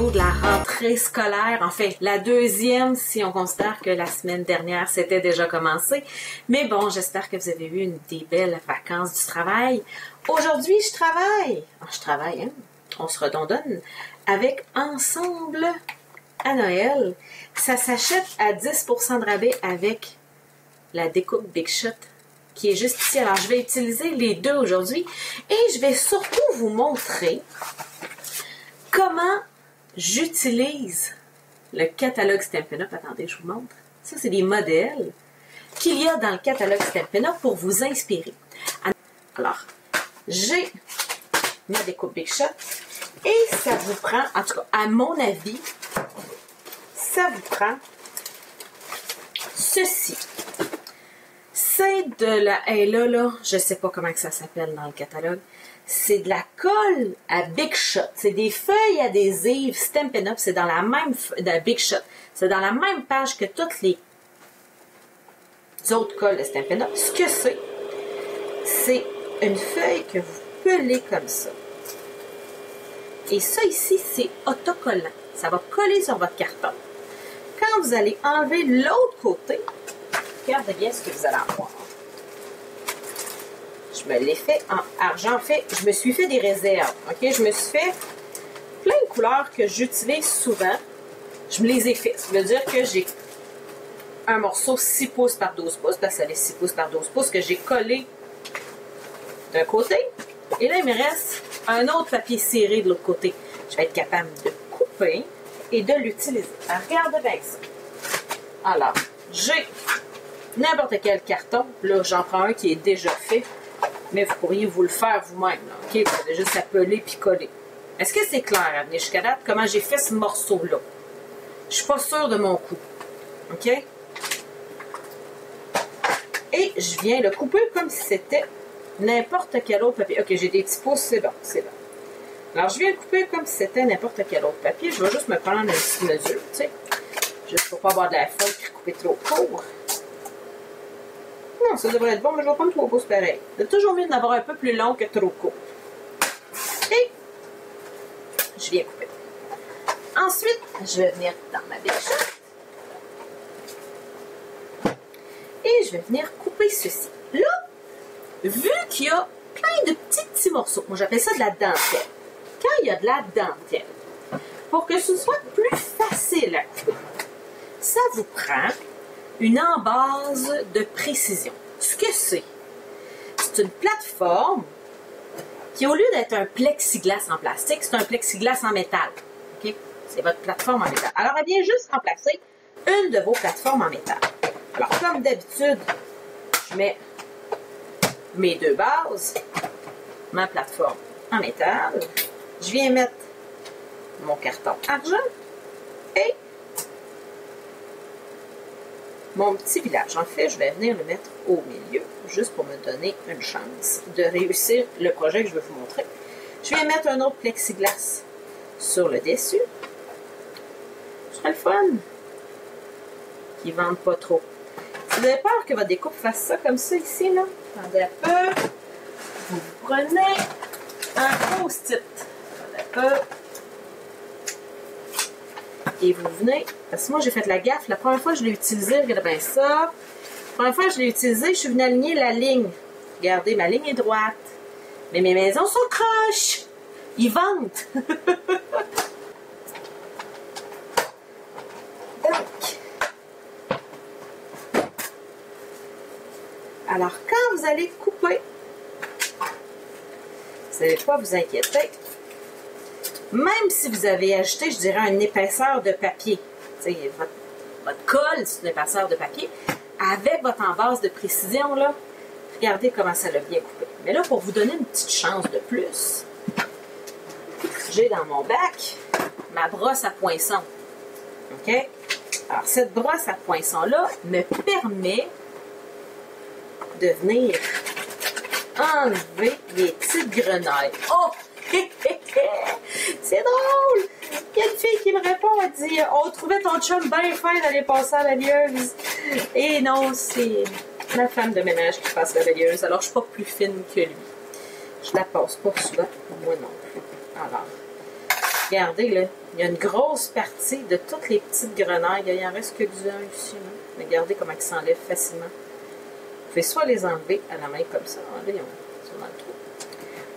vidéo de la rentrée scolaire. En fait, la deuxième, si on considère que la semaine dernière, c'était déjà commencé. Mais bon, j'espère que vous avez eu des belles vacances du travail. Aujourd'hui, je travaille. Je travaille, hein? On se redonne avec Ensemble à Noël. Ça s'achète à 10% de rabais avec la découpe Big Shot qui est juste ici. Alors, je vais utiliser les deux aujourd'hui et je vais surtout vous montrer comment j'utilise le catalogue Stampin' Up. Attendez, je vous montre. Ça, c'est des modèles qu'il y a dans le catalogue Stampin' Up pour vous inspirer. Alors, j'ai ma découpe Big Shot et ça vous prend, en tout cas, à mon avis, ça vous prend ceci. C'est de la... Et là, je sais pas comment que ça s'appelle dans le catalogue. C'est de la colle à Big Shot. C'est des feuilles adhésives Stampin' Up. C'est dans la même... de Big Shot. C'est dans la même page que toutes les autres colles de Stampin' Up. Ce que c'est une feuille que vous pelez comme ça. Et ça ici, c'est autocollant. Ça va coller sur votre carton. Quand vous allez enlever l'autre côté, regardez bien ce que vous allez avoir. Je me l'ai fait en argent. En fait, je me suis fait des réserves. OK? Je me suis fait plein de couleurs que j'utilise souvent. Je me les ai fait. Ça veut dire que j'ai un morceau 6 pouces par 12 pouces. Parce que ça fait 6 pouces par 12 pouces que j'ai collé d'un côté. Et là, il me reste un autre papier serré de l'autre côté. Je vais être capable de couper et de l'utiliser. Alors, regardez bien ça. Alors, j'ai n'importe quel carton. Là, j'en prends un qui est déjà fait. Mais vous pourriez vous le faire vous-même. OK? Vous allez juste appeler puis coller. Est-ce que c'est clair à venir jusqu'à date? Comment j'ai fait ce morceau-là? Je suis pas sûre de mon coup. OK? Et je viens le couper comme si c'était n'importe quel autre papier. OK, j'ai des petits pouces, c'est bon, c'est bon. Alors, je viens le couper comme si c'était n'importe quel autre papier. Je vais juste me prendre une petite mesure, tu sais. Juste pour pas avoir de la feuille et couper trop court. Non, ça devrait être bon, mais je vais prendre 3 pouces pareil. C'est toujours mieux d'en avoir un peu plus long que trop court. Et je viens couper. Ensuite, je vais venir dans ma Big Shot. Et je vais venir couper ceci. Là, vu qu'il y a plein de petits morceaux, moi j'appelle ça de la dentelle. Quand il y a de la dentelle, pour que ce soit plus facile à couper, ça vous prend une embase de précision. Ce que c'est une plateforme qui, au lieu d'être un plexiglas en plastique, c'est un plexiglas en métal. Okay? C'est votre plateforme en métal. Alors, elle vient juste remplacer une de vos plateformes en métal. Alors, comme d'habitude, je mets mes deux bases, ma plateforme en métal. Je viens mettre mon carton argent et mon petit village. En fait, je vais venir le mettre au milieu, juste pour me donner une chance de réussir le projet que je veux vous montrer. Je vais mettre un autre plexiglas sur le dessus. Ce sera le fun. Qui ne vendent pas trop. Si vous avez peur que votre découpe fasse ça comme ça ici, là, attendez un peu. Vous prenez un post-it. Attendez un peu. Et vous venez, parce que moi j'ai fait la gaffe, la première fois que je l'ai utilisé, regardez bien ça. La première fois que je l'ai utilisé, je suis venue aligner la ligne. Regardez, ma ligne est droite. Mais mes maisons sont croches. Ils vendent. Donc, alors quand vous allez couper, vous n'allez pas vous inquiéter. Même si vous avez ajouté, je dirais, une épaisseur de papier, votre colle, c'est une épaisseur de papier, avec votre embase de précision, là, regardez comment ça l'a bien coupé. Mais là, pour vous donner une petite chance de plus, j'ai dans mon bac ma brosse à poinçon. OK? Alors, cette brosse à poinçon-là me permet de venir enlever les petites grenailles. Oh! C'est drôle! Il y a une fille qui me répond, elle dit « On trouvait ton chum bien fin d'aller passer à la balieuse. » Et non, c'est ma femme de ménage qui passe la balieuse. Alors, je ne suis pas plus fine que lui. Je la passe pas souvent, moi non plus. Alors, Regardez, là, il y a une grosse partie de toutes les petites grenailles. Il en reste que du un ici. Là. Regardez comment ils s'enlèvent facilement. Vous pouvez soit les enlever à la main comme ça. Regardez, ils sont dans le trou.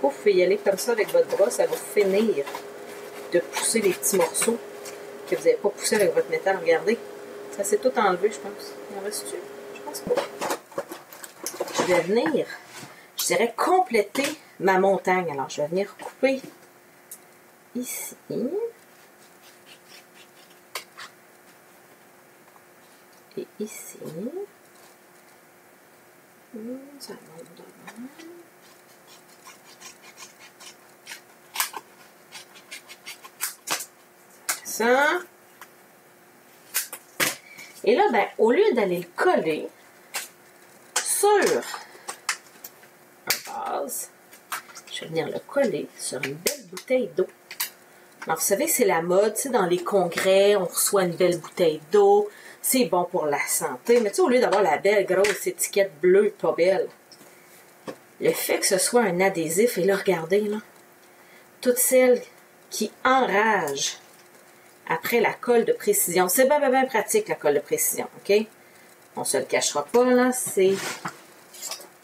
Ou vous pouvez y aller comme ça avec votre bras. Ça va finir de pousser les petits morceaux que vous n'avez pas poussé avec votre métal. Regardez. Ça s'est tout enlevé, je pense. Il en reste-tu? Je pense pas. Je vais venir, je dirais, compléter ma montagne. Alors, je vais venir couper ici. Et ici. Ça monte devant. Ça. Et là, ben, au lieu d'aller le coller sur un vase, je vais venir le coller sur une belle bouteille d'eau. Alors, vous savez, c'est la mode, tu sais, dans les congrès, on reçoit une belle bouteille d'eau, c'est bon pour la santé, mais tu sais, au lieu d'avoir la belle grosse étiquette bleue, pas belle, le fait que ce soit un adhésif, et là, regardez, là, toutes celles qui enragent après la colle de précision. C'est bien, bien, bien pratique, la colle de précision, OK? On se le cachera pas, là. C'est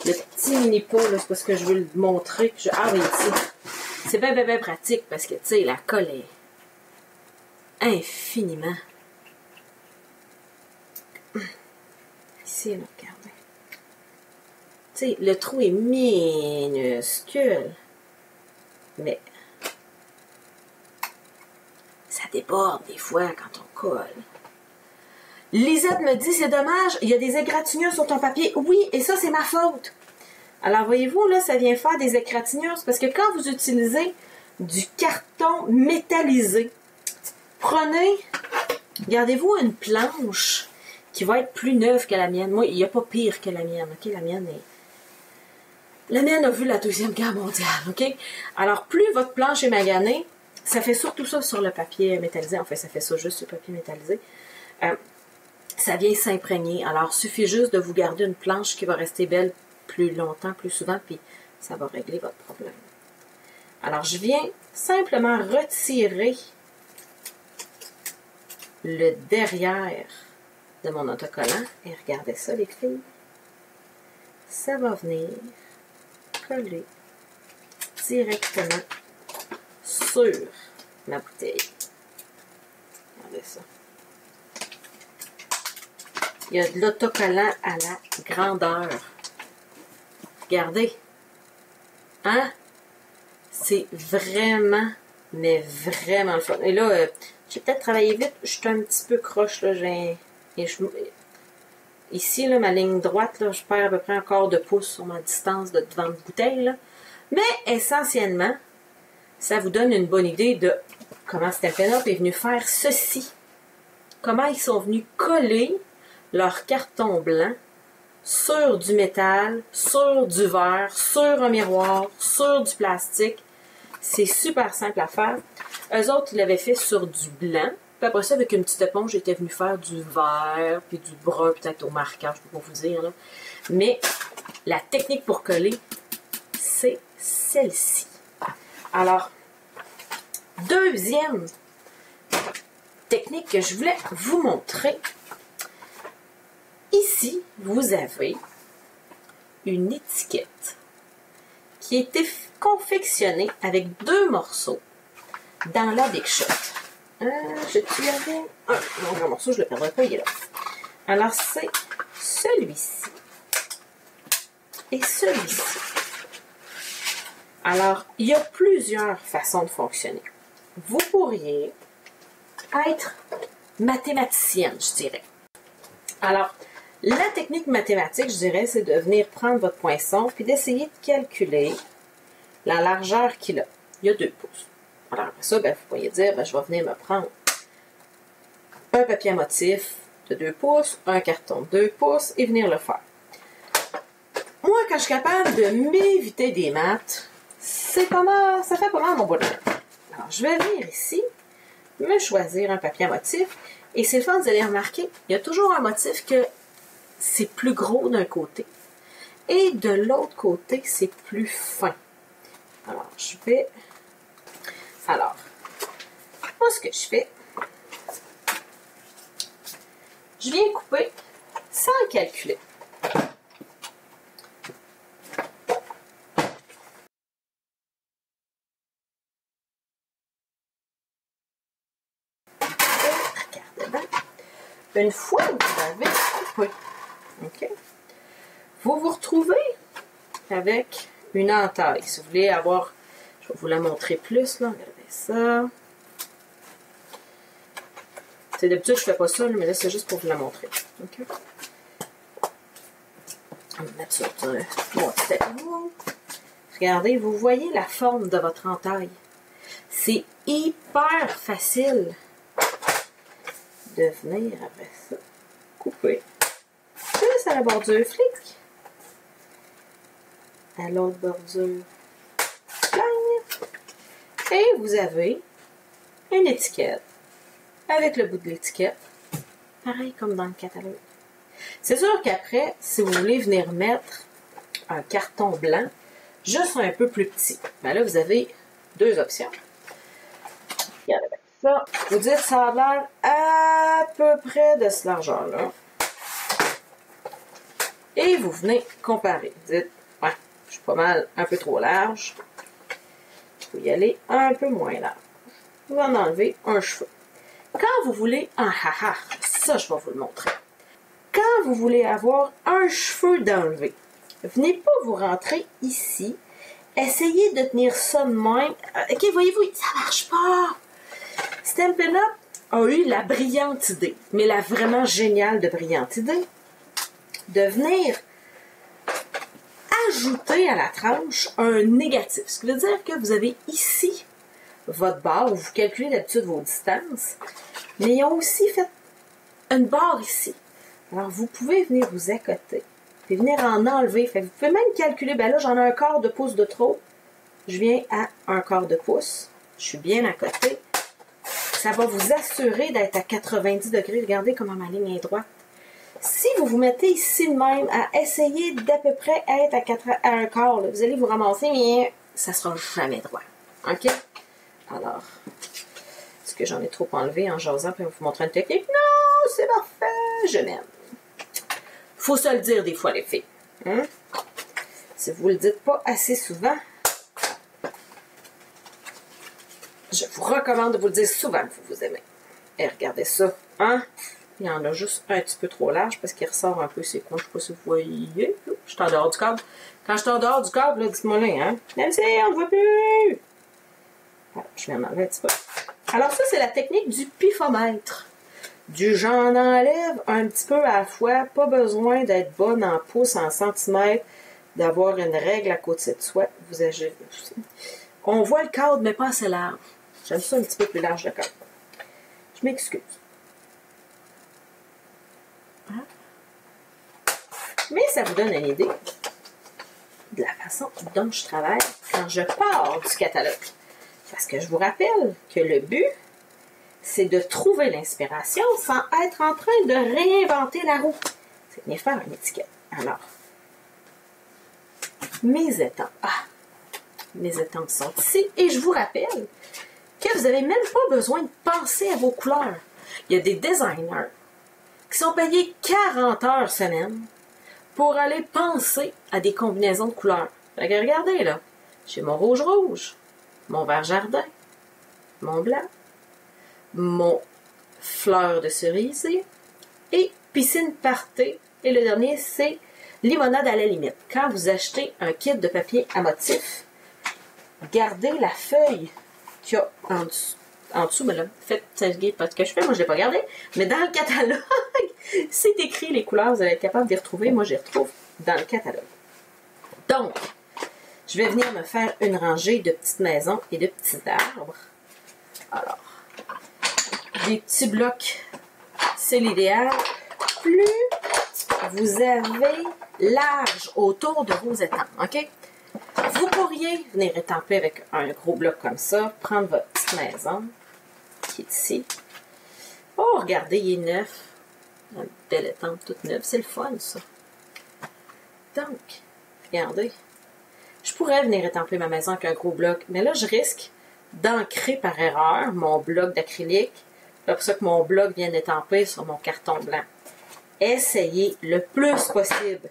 le petit mini-pot, là. C'est parce que je veux le montrer. Ah oui, ici. C'est bien, bien, bien pratique parce que, tu sais, la colle est infiniment. Ici, là, regardez. Tu sais, le trou est minuscule. Mais ça déborde des fois quand on colle. Lisette me dit, c'est dommage, il y a des égratignures sur ton papier. Oui, et ça, c'est ma faute. Alors, voyez-vous, là, ça vient faire des égratignures. C'est parce que quand vous utilisez du carton métallisé, prenez, gardez-vous une planche qui va être plus neuve que la mienne. Moi, il n'y a pas pire que la mienne, OK? La mienne a vu la Deuxième Guerre mondiale, OK? Alors, plus votre planche est maganée, ça fait surtout ça sur le papier métallisé. En fait, ça fait ça juste sur le papier métallisé. Ça vient s'imprégner. Alors, il suffit juste de vous garder une planche qui va rester belle plus longtemps, plus souvent, puis ça va régler votre problème. Alors, je viens simplement retirer le derrière de mon autocollant. Et regardez ça, les filles. Ça va venir coller directement sur ma bouteille. Regardez ça. Il y a de l'autocollant à la grandeur. Regardez. Hein? C'est vraiment, mais vraiment le fun. Et là, j'ai peut-être travaillé vite. Je suis un petit peu croche. Là. Ici, là, ma ligne droite, là, je perds à peu près un quart de pouce sur ma distance de devant de bouteille. Là. Mais essentiellement, ça vous donne une bonne idée de comment Stampin' Up est venu faire ceci. Comment ils sont venus coller leur carton blanc sur du métal, sur du verre, sur un miroir, sur du plastique. C'est super simple à faire. Eux autres, ils l'avaient fait sur du blanc. Puis après ça, avec une petite éponge, j'étais venue faire du vert, puis du brun, peut-être au marqueur, je peux pas vous dire. Là. Mais la technique pour coller, c'est celle-ci. Alors, deuxième technique que je voulais vous montrer. Ici, vous avez une étiquette qui a été confectionnée avec 2 morceaux dans la Big Shot. Je avais un grand morceau, je ne le perdrai pas, il est là. Alors, c'est celui-ci et celui-ci. Alors, il y a plusieurs façons de fonctionner. Vous pourriez être mathématicienne, je dirais. Alors, la technique mathématique, je dirais, c'est de venir prendre votre poinçon puis d'essayer de calculer la largeur qu'il a. Il y a 2 pouces. Alors, après ça, ben, vous pourriez dire, ben, je vais venir me prendre un papier à motif de 2 pouces, un carton de 2 pouces et venir le faire. Moi, quand je suis capable de m'éviter des maths, ça fait pas mal mon bonheur. Alors, je vais venir ici, me choisir un papier à motif. Et c'est le fun, vous allez remarquer, il y a toujours un motif que c'est plus gros d'un côté. Et de l'autre côté, c'est plus fin. Alors, Moi, ce que je fais, je viens couper sans calculer. Une fois que vous avez coupé, ok, vous vous retrouvez avec une entaille. Si vous voulez avoir, je vais vous la montrer plus, là, regardez ça. D'habitude, je ne fais pas ça, mais là, c'est juste pour vous la montrer. Okay. On va mettre ça sur mon tapis. Regardez, vous voyez la forme de votre entaille. C'est hyper facile de venir après ça couper juste à la bordure, flic, à l'autre bordure, clang, et vous avez une étiquette avec le bout de l'étiquette, pareil comme dans le catalogue. C'est sûr qu'après, si vous voulez venir mettre un carton blanc juste un peu plus petit, ben là vous avez deux options. Regardez ça. Vous dites ça a l'air à peu près de ce largeur-là. Et vous venez comparer. Vous dites, ouais, je suis pas mal un peu trop large. Je peux y aller un peu moins large. Vous en enlevez un cheveu. Quand vous voulez un haha, ça je vais vous le montrer. Quand vous voulez avoir un cheveu d'enlever, venez pas vous rentrer ici. Essayez de tenir ça de même. Ok, voyez-vous, ça marche pas. Stampin' Up a eu la brillante idée, mais la vraiment géniale de brillante idée, de venir ajouter à la tranche un négatif. Ce qui veut dire que vous avez ici votre barre, où vous calculez d'habitude vos distances, mais ils ont aussi fait une barre ici. Alors, vous pouvez venir vous accoter, puis venir en enlever. Fait que vous pouvez même calculer, ben là, j'en ai un quart de pouce de trop. Je viens à un quart de pouce. Je suis bien à côté. Ça va vous assurer d'être à 90 degrés. Regardez comment ma ligne est droite. Si vous vous mettez ici de même à essayer d'à peu près être à un quart, là, vous allez vous ramasser, mais ça ne sera jamais droit. OK? Alors, est-ce que j'en ai trop enlevé en jasant pour vous montrer une technique? Non, c'est parfait, je m'aime. Faut se le dire des fois, les filles. Hein? Si vous ne le dites pas assez souvent, je vous recommande de vous le dire souvent que vous aimez. Et regardez ça, hein? Il y en a juste un petit peu trop large parce qu'il ressort un peu ses coins. Je ne sais pas si vous voyez. Je suis en dehors du câble. Quand je suis en dehors du câble, dites-moi là, hein? Même si on ne voit plus. Voilà, je vais en enlever un petit peu. Alors ça, c'est la technique du pifomètre. Du j'en enlève un petit peu à la fois. Pas besoin d'être bonne en pouces, en centimètres, d'avoir une règle à côté de soi. Vous agissez. On voit le cadre, mais pas assez large. J'aime ça un petit peu plus large le cadre. Je m'excuse. Mais ça vous donne une idée de la façon dont je travaille quand je pars du catalogue. Parce que je vous rappelle que le but, c'est de trouver l'inspiration sans être en train de réinventer la roue. C'est venir faire une étiquette. Alors, mes étampes. Mes étampes sont ici. Et je vous rappelle que vous n'avez même pas besoin de penser à vos couleurs. Il y a des designers qui sont payés 40 heures semaine pour aller penser à des combinaisons de couleurs. Fait que regardez là, j'ai mon rouge, mon vert jardin, mon blanc, mon fleur de cerisier et piscine party. Et le dernier, c'est limonade à la limite. Quand vous achetez un kit de papier à motif, gardez la feuille qu'il y a en dessous, mais là, faites pas ce que je fais, moi je ne l'ai pas gardé, mais dans le catalogue, c'est écrit les couleurs, vous allez être capable de les retrouver, moi je les retrouve dans le catalogue. Donc, je vais venir me faire une rangée de petites maisons et de petits arbres. Alors, des petits blocs, c'est l'idéal. Plus vous avez large autour de vos étampes, OK? Vous pourriez venir étamper avec un gros bloc comme ça, prendre votre petite maison, qui est ici. Oh, regardez, il est neuf. Une belle étampe toute neuve. C'est le fun, ça. Donc, regardez. Je pourrais venir étamper ma maison avec un gros bloc, mais là, je risque d'ancrer par erreur mon bloc d'acrylique. C'est pour ça que mon bloc vient d'étamper sur mon carton blanc. Essayez le plus possible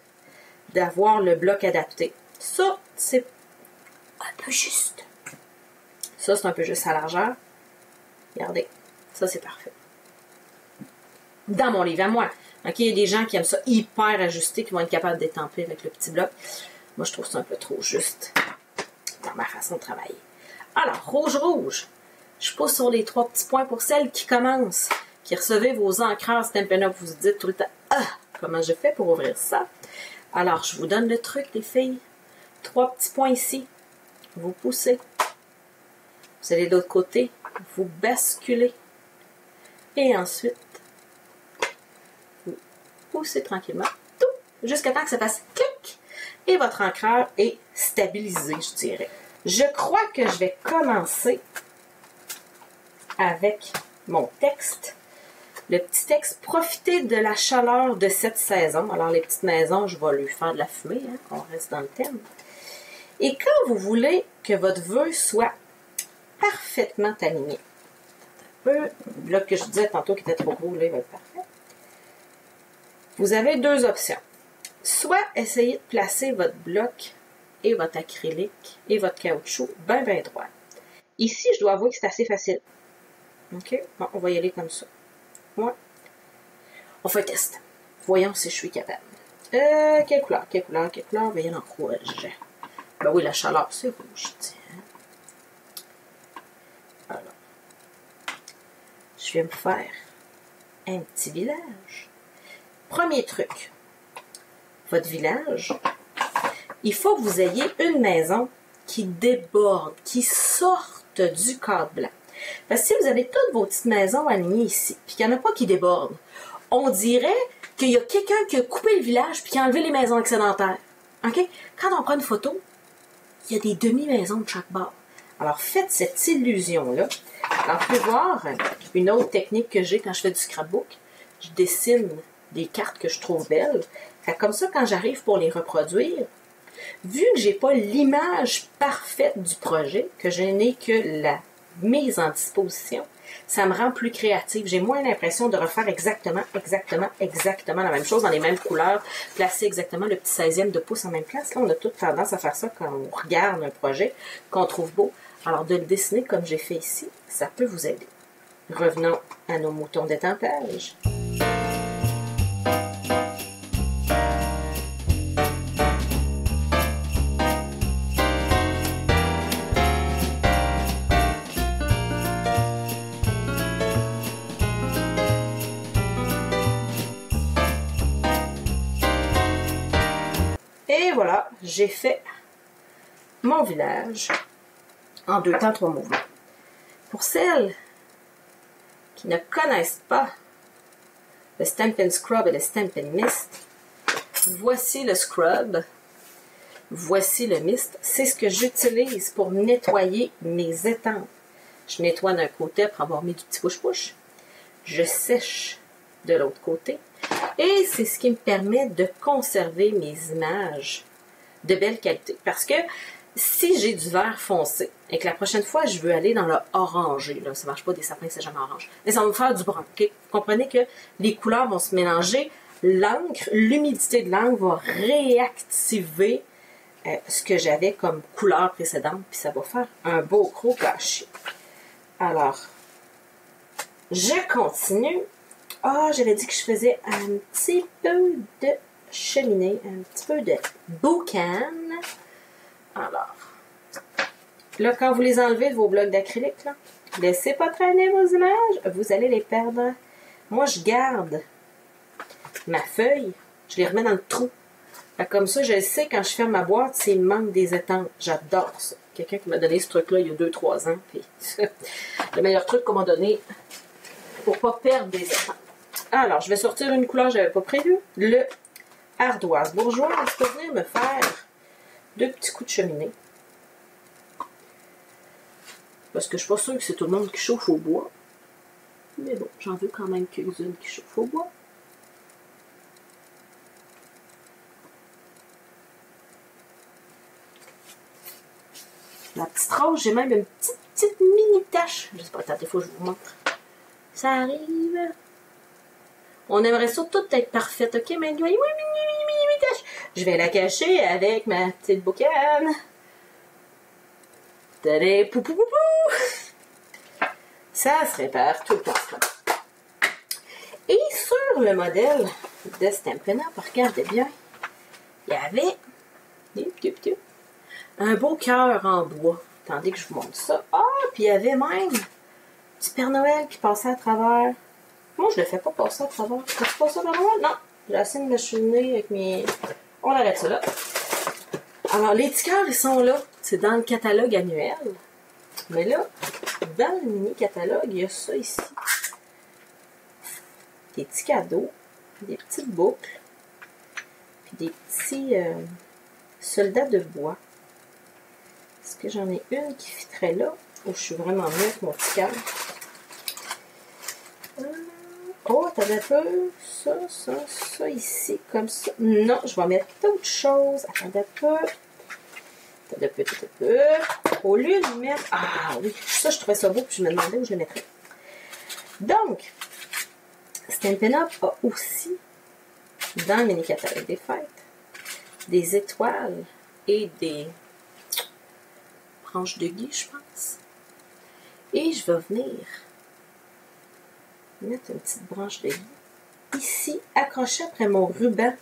d'avoir le bloc adapté. Ça, c'est un peu juste. Ça, c'est un peu juste à largeur. Regardez, ça, c'est parfait. Dans mon livre à moi. Okay, il y a des gens qui aiment ça hyper ajusté, qui vont être capables d'étamper avec le petit bloc. Moi, je trouve ça un peu trop juste dans ma façon de travailler. Alors, rouge. Je pousse sur les 3 petits points pour celles qui commencent, qui recevez vos encreurs Stampin' Up. Vous vous dites tout le temps, « Ah, comment je fais pour ouvrir ça? » Alors, je vous donne le truc, les filles. 3 petits points ici. Vous poussez. Vous allez de l'autre côté. Vous basculez. Et ensuite, vous poussez tranquillement. Tout, jusqu'à temps que ça fasse clic. Et votre encreur est stabilisé, je dirais. Je crois que je vais commencer avec mon texte. Le petit texte, profitez de la chaleur de cette saison. Alors, les petites maisons, je vais lui faire de la fumée, hein, on reste dans le thème. Et quand vous voulez que votre vœu soit parfaitement aligné, le bloc que je disais tantôt qui était trop gros, là, il va être parfait. Vous avez 2 options. Soit essayez de placer votre bloc et votre acrylique et votre caoutchouc bien droit. Ici, je dois avouer que c'est assez facile. OK? Bon, on va y aller comme ça. Ouais. On fait un test. Voyons si je suis capable. Quelle couleur? Veuillez en rouge. Ben oui, la chaleur, c'est rouge. Tiens. Alors. Je vais me faire un petit village. Premier truc. Votre village, il faut que vous ayez une maison qui déborde, qui sorte du cadre blanc. Parce que si vous avez toutes vos petites maisons alignées ici, puis qu'il n'y en a pas qui débordent, on dirait qu'il y a quelqu'un qui a coupé le village puis qui a enlevé les maisons excédentaires. OK? Quand on prend une photo, il y a des demi-maisons de chaque bord. Alors, faites cette illusion-là. Alors, vous pouvez voir une autre technique que j'ai quand je fais du scrapbook. Je dessine des cartes que je trouve belles. Fait comme ça, quand j'arrive pour les reproduire, vu que j'ai pas l'image parfaite du projet, que je n'ai que la mise en disposition, ça me rend plus créative. J'ai moins l'impression de refaire exactement la même chose dans les mêmes couleurs, placer exactement le petit 16e de pouce en même place. Là, on a toute tendance à faire ça quand on regarde un projet qu'on trouve beau. Alors, de le dessiner comme j'ai fait ici, ça peut vous aider. Revenons à nos moutons d'étampage. Et voilà, j'ai fait mon village en 2 temps, 3 mouvements. Pour celles qui ne connaissent pas le Stampin' Scrub et le Stampin' Mist, voici le Scrub, voici le Mist. C'est ce que j'utilise pour nettoyer mes étampes. Je nettoie d'un côté pour avoir mis du petit push-push. Je sèche de l'autre côté. Et c'est ce qui me permet de conserver mes images de belle qualité. Parce que si j'ai du vert foncé et que la prochaine fois, je veux aller dans le orangé, là, ça ne marche pas des sapins, c'est jamais orange, mais ça va me faire du brun. Okay? Vous comprenez que les couleurs vont se mélanger. L'encre, l'humidité de l'encre va réactiver ce que j'avais comme couleur précédente, puis ça va faire un beau gros gâchis. Alors, je continue. Ah, j'avais dit que je faisais un petit peu de cheminée, un petit peu de boucan. Alors, là, quand vous les enlevez de vos blocs d'acrylique, là, laissez pas traîner vos images, vous allez les perdre. Moi, je garde ma feuille, je les remets dans le trou. Comme ça, je sais quand je ferme ma boîte s'il me manque des étampes. J'adore ça. Quelqu'un qui m'a donné ce truc-là il y a 2-3 ans. Puis le meilleur truc qu'on m'a donné pour pas perdre des étampes. Alors, je vais sortir une couleur que je n'avais pas prévue. Le ardoise bourgeoise pour venir me faire 2 petits coups de cheminée. Parce que je suis pas sûre que c'est tout le monde qui chauffe au bois. Mais bon, j'en veux quand même quelques-unes qui chauffent au bois. La petite rose, j'ai même une petite petites mini taches. Je sais pas, attendez, il faut que je vous montre. Ça arrive. On aimerait ça tout être parfait, ok? Mais oui, mini taches. Je vais la cacher avec ma petite boucane. Tadé, pou pou pou pou. Ça se répare tout le temps. Et sur le modèle de Stampin' Up, regardez bien, il y avait un beau cœur en bois. Attendez que je vous montre ça. Ah, puis il y avait même du Père Noël qui passait à travers. Moi, je le fais pas passer à travers. Fais-tu passer à travers? Non. J'ai assez de me cheminer avec mes... On arrête ça là. Alors, les petits cœurs, ils sont là. C'est dans le catalogue annuel. Mais là, dans le mini-catalogue, il y a ça ici. Des petits cadeaux, des petites boucles, puis des petits soldats de bois. Est-ce que j'en ai une qui fitterait là? Ou je suis vraiment mieux avec mon petit cœur? Oh, t'as un peu ça ici, comme ça. Non, je vais mettre d'autres choses. Attendez un peu. Au lieu de mettre... Ah oui, ça, je trouvais ça beau, puis je me demandais où je le mettrais. Donc, Stampin' Up a aussi, dans le mini-catalogue des fêtes, des étoiles et des branches de gui, je pense. Et je vais venir mettre une petite branche de gui ici, accrochée après mon ruban.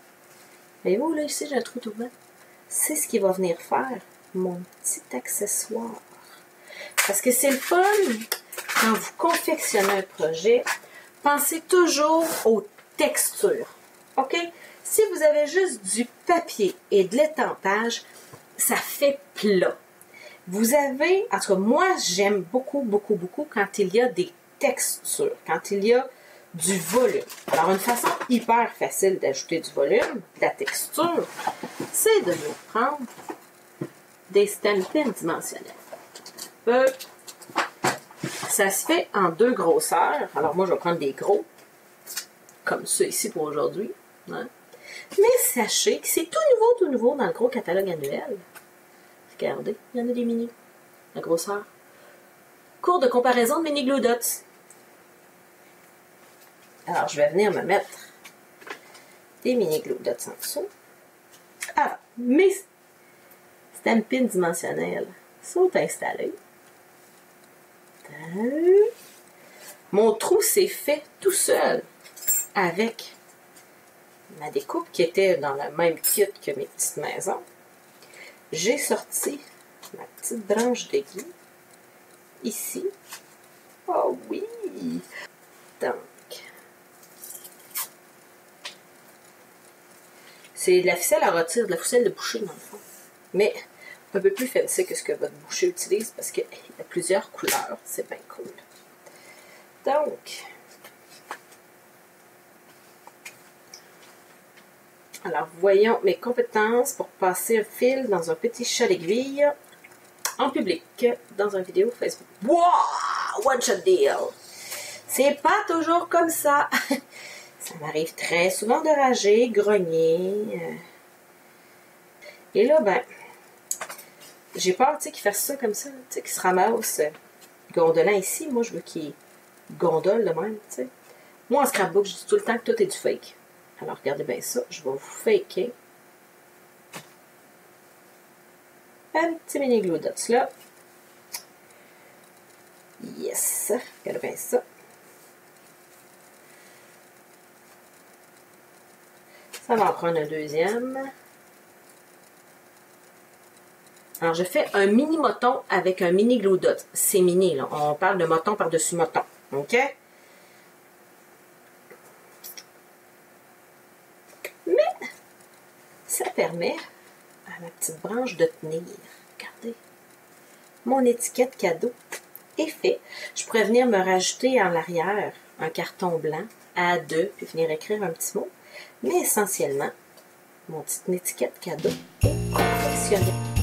Voyez-vous, là, ici, j'ai un trou tout ruban. C'est ce qui va venir faire mon petit accessoire. Parce que c'est le fun, quand vous confectionnez un projet, pensez toujours aux textures. OK? Si vous avez juste du papier et de l'étampage, ça fait plat. Vous avez, en tout cas, moi, j'aime beaucoup quand il y a des textures, quand il y a du volume. Alors, une façon hyper facile d'ajouter du volume, de la texture, c'est de vous prendre des Stampin' dimensionnels. Ça se fait en 2 grosseurs. Alors, moi, je vais prendre des gros, comme ça ici pour aujourd'hui. Hein? Mais sachez que c'est tout nouveau dans le gros catalogue annuel. Regardez, il y en a des mini, la grosseur. Cours de comparaison de mini glue dots. Alors, je vais venir me mettre des mini glue dots en dessous. Ah, mes Stampin' dimensionnels sont installés. Mon trou s'est fait tout seul avec ma découpe qui était dans le même kit que mes petites maisons. J'ai sorti ma petite branche de gui ici. Oh oui! Donc, c'est de la ficelle à rôtir, de la ficelle de boucher dans le fond. Mais un peu plus fancy que ce que votre boucher utilise parce qu'il y a plusieurs couleurs. C'est bien cool. Donc, alors voyons mes compétences pour passer un fil dans un petit chat d'aiguille en public dans une vidéo Facebook. Wow! One shot deal! C'est pas toujours comme ça. Ça m'arrive très souvent de rager, grogner. Et là, ben, j'ai peur, tu sais, qu'il fasse ça comme ça, tu sais, qu'il se ramasse gondolant ici. Moi, je veux qu'il gondole de même, tu sais. Moi, en scrapbook, je dis tout le temps que tout est du fake. Alors, regardez bien ça. Je vais vous faker un petit mini glue dots là. Yes! Regardez bien ça. Ça va en prendre un deuxième. Alors, je fais un mini moton avec un mini glue dot. C'est mini, là. On parle de moton par-dessus moton. OK? Mais, ça permet à ma petite branche de tenir. Regardez. Mon étiquette cadeau est fait. Je pourrais venir me rajouter en l'arrière un carton blanc à 2 puis venir écrire un petit mot. Mais essentiellement, mon petite étiquette cadeau est confectionnée.